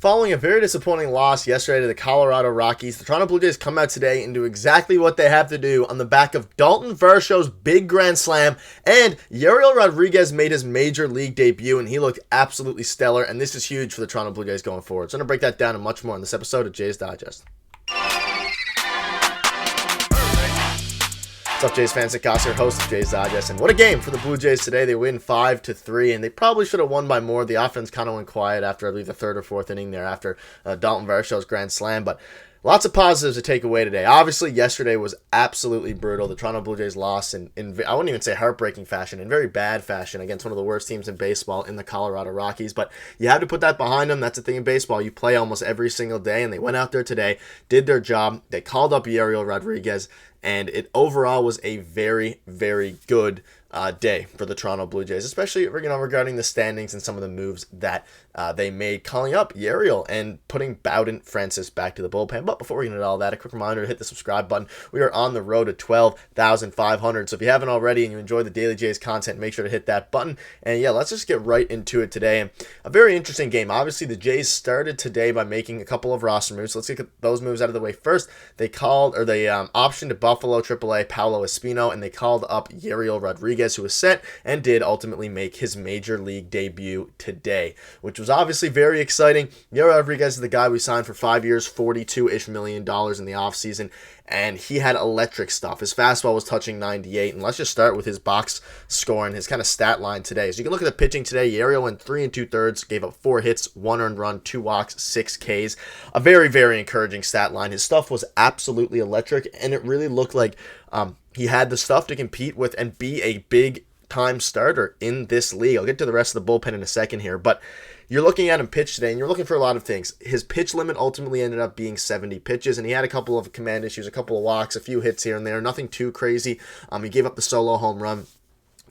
Following a very disappointing loss yesterday to the Colorado Rockies, the Toronto Blue Jays come out today and do exactly what they have to do on the back of Daulton Varsho's big grand slam, and Yariel Rodriguez made his major league debut, and he looked absolutely stellar, and this is huge for the Toronto Blue Jays going forward. So I'm going to break that down and much more in this episode of Jays Digest. What's up, Jays fans? It's Gosse, your host of Jays Digest, and what a game for the Blue Jays today. They win 5-3, and they probably should have won by more. The offense kind of went quiet after, I believe, the third or fourth inning there after Daulton Varsho's grand slam, but lots of positives to take away today. Obviously, yesterday was absolutely brutal. The Toronto Blue Jays lost in I wouldn't even say heartbreaking fashion, in very bad fashion against one of the worst teams in baseball in the Colorado Rockies. But you have to put that behind them. That's the thing in baseball. You play almost every single day, and they went out there today, did their job. They called up Yariel Rodriguez, and it overall was a very, very good day for the Toronto Blue Jays, especially regarding the standings and some of the moves that they made, calling up Yariel and putting Bowden Francis back to the bullpen. But before we get into all that, a quick reminder to hit the subscribe button. We are on the road to 12,500, so if you haven't already and you enjoy the Daily Jays content, make sure to hit that button. And yeah, let's just get right into it today. And a very interesting game. Obviously, the Jays started today by making a couple of roster moves. So let's get those moves out of the way first. They optioned Buffalo AAA Paolo Espino, and they called up Yariel Rodriguez, who was set and did ultimately make his major league debut today, which was obviously very exciting. Yariel Rodriguez is the guy we signed for 5 years, $42-ish million in the offseason, and he had electric stuff. His fastball was touching 98, and let's just start with his box score and his kind of stat line today. So you can look at the pitching today. Yariel went 3 2/3, gave up 4 hits, 1 earned run, 2 walks, 6 Ks. A very, very encouraging stat line. His stuff was absolutely electric, and it really looked like he had the stuff to compete with and be a big time starter in this league. I'll get to the rest of the bullpen in a second here, but you're looking at him pitch today, and you're looking for a lot of things. His pitch limit ultimately ended up being 70 pitches, and he had a couple of command issues, a couple of walks, a few hits here and there, nothing too crazy. He gave up the solo home run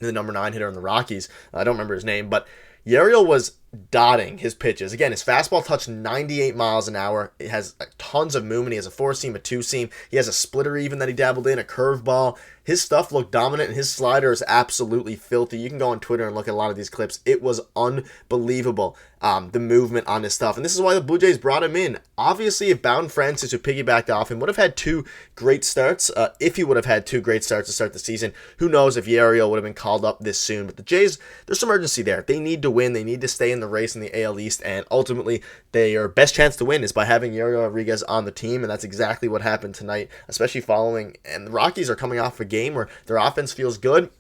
to the number 9 hitter in the Rockies. I don't remember his name, but Yariel was dotting his pitches. Again, his fastball touched 98 miles an hour. It has tons of movement. He has a 4-seam, a 2-seam. He has a splitter even that he dabbled in, a curveball. His stuff looked dominant, and his slider is absolutely filthy. You can go on Twitter and look at a lot of these clips. It was unbelievable, the movement on his stuff. And this is why the Blue Jays brought him in. Obviously, if Bowden Francis, who piggybacked off him, would have had 2 great starts, if he would have had 2 great starts to start the season, who knows if Yariel would have been called up this soon. But the Jays, there's some urgency there. They need to win. They need to stay in the race in the AL East, and ultimately, their best chance to win is by having Yariel Rodriguez on the team, and that's exactly what happened tonight, especially following, and the Rockies are coming off a game where their offense feels good.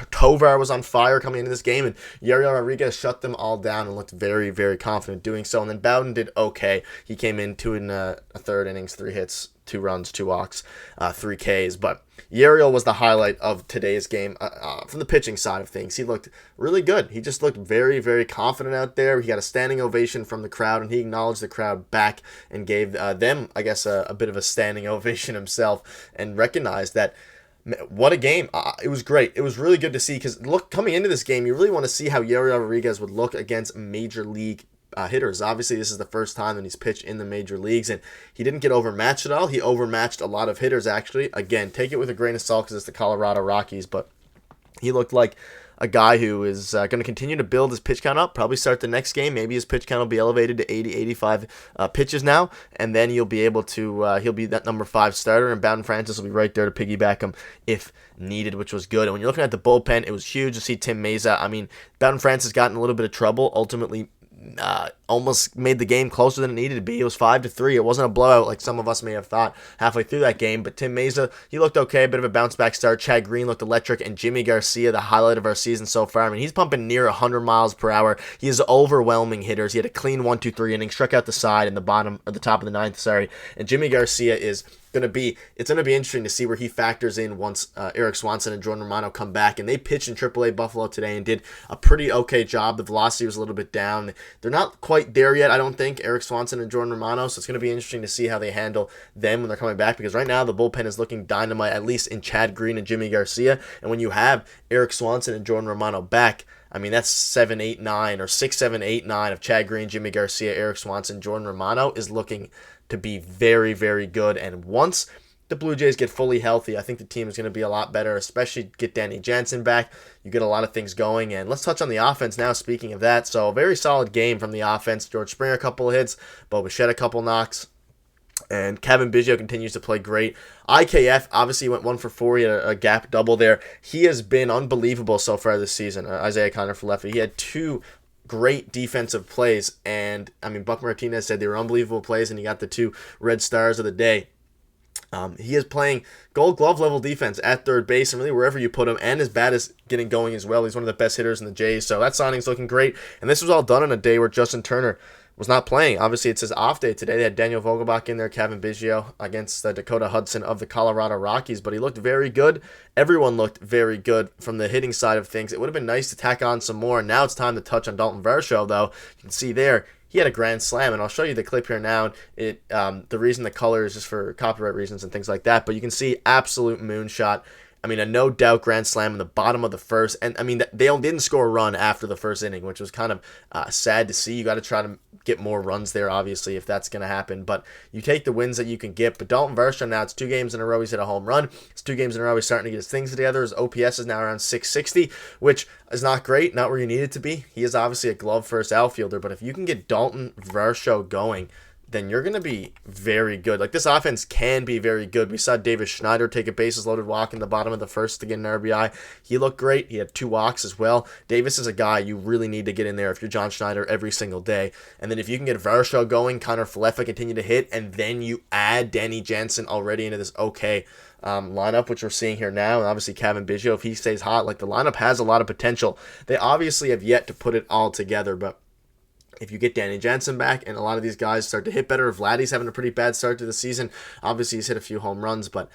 Tovar was on fire coming into this game, and Yariel Rodriguez shut them all down and looked very, very confident doing so. And then Bowden did okay. He came in 2 1/3 innings, 3 hits, 2 runs, 2 walks, 3 Ks. But Yariel was the highlight of today's game from the pitching side of things. He looked really good. He just looked very, very confident out there. He got a standing ovation from the crowd, and he acknowledged the crowd back and gave them, I guess, a bit of a standing ovation himself, and recognized that, what a game. It was great. It was really good to see, because coming into this game, you really want to see how Yariel Rodriguez would look against major league hitters. Obviously, this is the first time that he's pitched in the major leagues, and he didn't get overmatched at all. He overmatched a lot of hitters, actually. Again, take it with a grain of salt because it's the Colorado Rockies, but he looked like a guy who is going to continue to build his pitch count up, probably start the next game. Maybe his pitch count will be elevated to 80, 85 pitches now, and then you'll be able to, he'll be that number 5 starter, and Bowden Francis will be right there to piggyback him if needed, which was good. And when you're looking at the bullpen, it was huge to see Tim Meza. I mean, Bowden Francis got in a little bit of trouble, ultimately almost made the game closer than it needed to be. It was 5-3. It wasn't a blowout like some of us may have thought halfway through that game, but Tim Meza, he looked okay, a bit of a bounce back start. Chad Green looked electric, and Jimmy Garcia, the highlight of our season so far. I mean, he's pumping near 100 miles per hour. He is overwhelming hitters. He had a clean 1-2-3 inning, struck out the side in the top of the 9th, and Jimmy Garcia is it's going to be interesting to see where he factors in once Eric Swanson and Jordan Romano come back. And they pitched in AAA Buffalo today and did a pretty okay job. The velocity was a little bit down. They're not quite there yet, I don't think, Eric Swanson and Jordan Romano. So it's going to be interesting to see how they handle them when they're coming back, because right now the bullpen is looking dynamite, at least in Chad Green and Jimmy Garcia. And when you have Eric Swanson and Jordan Romano back, I mean, that's 7, 8, 9, or 6, 7, 8, 9 of Chad Green, Jimmy Garcia, Eric Swanson, Jordan Romano is looking to be very, very good. And once the Blue Jays get fully healthy, I think the team is going to be a lot better, especially get Danny Jansen back. You get a lot of things going. And let's touch on the offense now, speaking of that. So a very solid game from the offense. George Springer, a couple of hits. Bo Bichette, a couple knocks. And Kevin Biggio continues to play great. IKF obviously went 1 for 4. He had a gap double there. He has been unbelievable so far this season. Isaiah Connor for lefty. He had 2 great defensive plays. And, I mean, Buck Martinez said they were unbelievable plays, and he got the 2 red stars of the day. He is playing Gold Glove level defense at third base and really wherever you put him, and his bat is getting going as well. He's one of the best hitters in the Jays, so that signing's looking great. And this was all done on a day where Justin Turner was not playing. Obviously, it's his off day today. They had Daniel Vogelbach in there, Kevin Biggio against Dakota Hudson of the Colorado Rockies, but he looked very good. Everyone looked very good from the hitting side of things. It would have been nice to tack on some more. Now it's time to touch on Daulton Varsho, though. You can see there, he had a grand slam, and I'll show you the clip here now. The reason the color is just for copyright reasons and things like that, but you can see absolute moonshot. I mean, a no-doubt grand slam in the bottom of the first. And, I mean, they didn't score a run after the first inning, which was kind of sad to see. You got to try to get more runs there, obviously, if that's going to happen. But you take the wins that you can get. But Daulton Varsho now, it's 2 games in a row he's hit a home run. It's 2 games in a row he's starting to get his things together. His OPS is now around 660, which is not great, not where you need it to be. He is obviously a glove-first outfielder. But if you can get Daulton Varsho going, then you're going to be very good. Like, this offense can be very good. We saw Davis Schneider take a bases-loaded walk in the bottom of the first to get an RBI. He looked great. He had 2 walks as well. Davis is a guy you really need to get in there if you're John Schneider every single day. And then if you can get Varsho going, Connor Falefa continue to hit, and then you add Danny Jansen already into this lineup, which we're seeing here now, and obviously Kevin Biggio, if he stays hot, like, the lineup has a lot of potential. They obviously have yet to put it all together, but if you get Danny Jansen back and a lot of these guys start to hit better, Vladdy's having a pretty bad start to the season. Obviously, he's hit a few home runs, but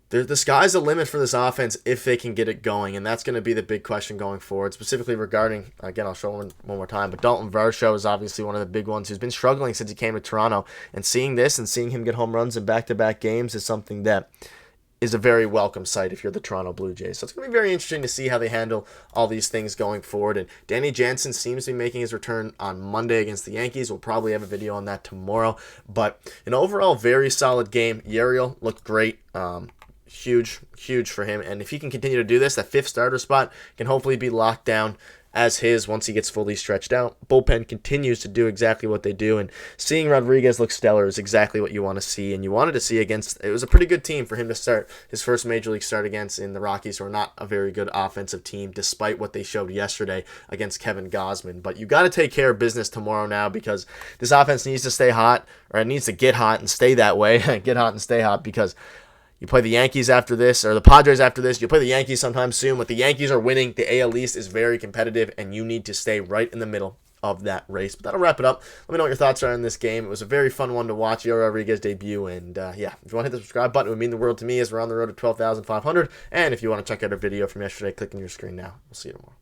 the sky's the limit for this offense if they can get it going, and that's going to be the big question going forward, specifically regarding, again, I'll show one more time, but Daulton Varsho is obviously one of the big ones who's been struggling since he came to Toronto, and seeing this and seeing him get home runs in back-to-back games is something that is a very welcome sight if you're the Toronto Blue Jays. So it's going to be very interesting to see how they handle all these things going forward. And Danny Jansen seems to be making his return on Monday against the Yankees. We'll probably have a video on that tomorrow. But an overall very solid game. Yariel looked great. Huge for him. And if he can continue to do this, that 5th starter spot can hopefully be locked down as his once he gets fully stretched out. Bullpen continues to do exactly what they do, and seeing Rodriguez look stellar is exactly what you want to see, and you wanted to see against, it was a pretty good team for him to start his first Major League start against in the Rockies, who are not a very good offensive team, despite what they showed yesterday against Kevin Gausman. But you got to take care of business tomorrow now, because this offense needs to stay hot, or it needs to get hot and stay that way, get hot and stay hot, because you play the Yankees after this, or the Padres after this. You'll play the Yankees sometime soon. But the Yankees are winning. The AL East is very competitive, and you need to stay right in the middle of that race. But that'll wrap it up. Let me know what your thoughts are on this game. It was a very fun one to watch, Yariel Rodriguez debut. And, yeah, if you want to hit the subscribe button, it would mean the world to me as we're on the road to 12,500. And if you want to check out our video from yesterday, click on your screen now. We'll see you tomorrow.